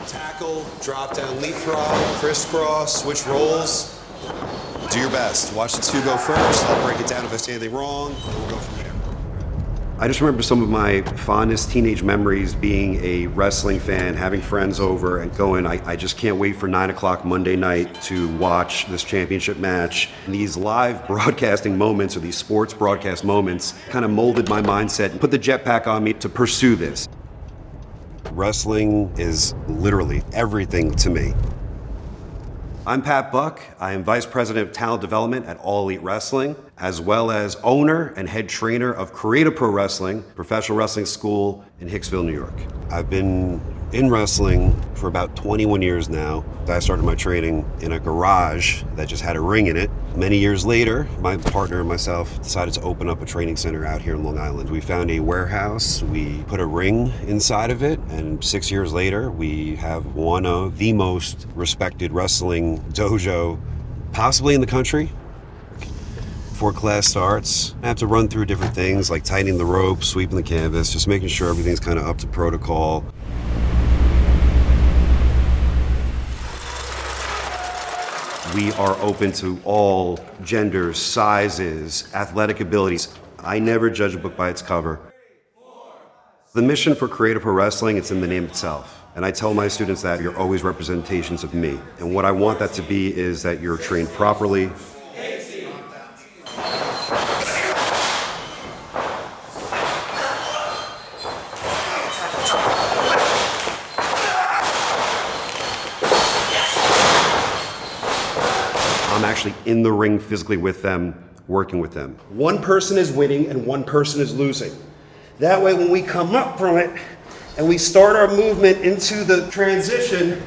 Tackle, drop down, leapfrog, crisscross, switch rolls. Do your best. Watch the two go first. I'll break it down if I say anything wrong, and we'll go from there. I just remember some of my fondest teenage memories being a wrestling fan, having friends over and going, I just can't wait for 9 o'clock Monday night to watch this championship match. And these live broadcasting moments, or these sports broadcast moments, kind of molded my mindset and put the jetpack on me to pursue this. Wrestling is literally everything to me. I'm Pat Buck. I am Vice President of Talent Development at All Elite Wrestling, as well as owner and head trainer of Creative Pro Wrestling, professional wrestling school in Hicksville, New York. I've been in wrestling for about 21 years now. I started my training in a garage that just had a ring in it. Many years later, my partner and myself decided to open up a training center out here in Long Island. We found a warehouse, we put a ring inside of it, and 6 years later, we have one of the most respected wrestling dojo possibly in the country. Before class starts, I have to run through different things like tightening the rope, sweeping the canvas, just making sure everything's kind of up to protocol. We are open to all genders, sizes, athletic abilities. I never judge a book by its cover. The mission for Creative Pro Wrestling, it's in the name itself. And I tell my students that you're always representations of me. And what I want that to be is that you're trained properly. I'm actually in the ring physically with them, working with them. One person is winning and one person is losing. That way when we come up from it and we start our movement into the transition,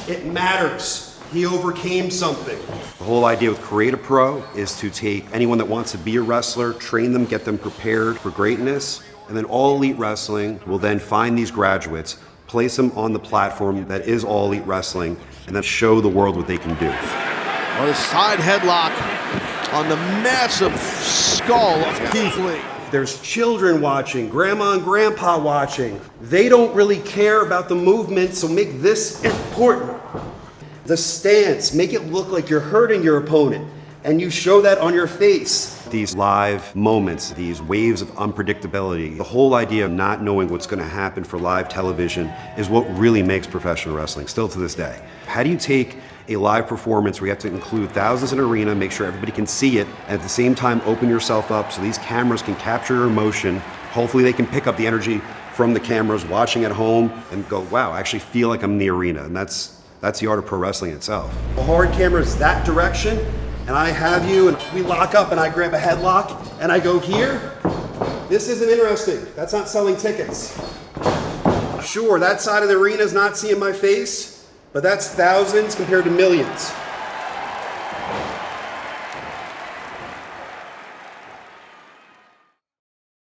it matters. He overcame something. The whole idea with Creative Pro is to take anyone that wants to be a wrestler, train them, get them prepared for greatness, and then All Elite Wrestling will then find these graduates, place them on the platform that is All Elite Wrestling, and then show the world what they can do. On a side headlock on the massive skull of Keith Lee. There's children watching, grandma and grandpa watching. They don't really care about the movement, so make this important. The stance, make it look like you're hurting your opponent, and you show that on your face. These live moments, these waves of unpredictability, the whole idea of not knowing what's going to happen for live television is what really makes professional wrestling, still to this day. How do you take a live performance where you have to include thousands in an arena, make sure everybody can see it, and at the same time open yourself up so these cameras can capture your emotion. Hopefully they can pick up the energy from the cameras watching at home and go, wow, I actually feel like I'm in the arena. And that's the art of pro wrestling itself. The hard camera is that direction, and I have you, and we lock up, and I grab a headlock, and I go here. This isn't interesting. That's not selling tickets. Sure, that side of the arena is not seeing my face, but that's thousands compared to millions.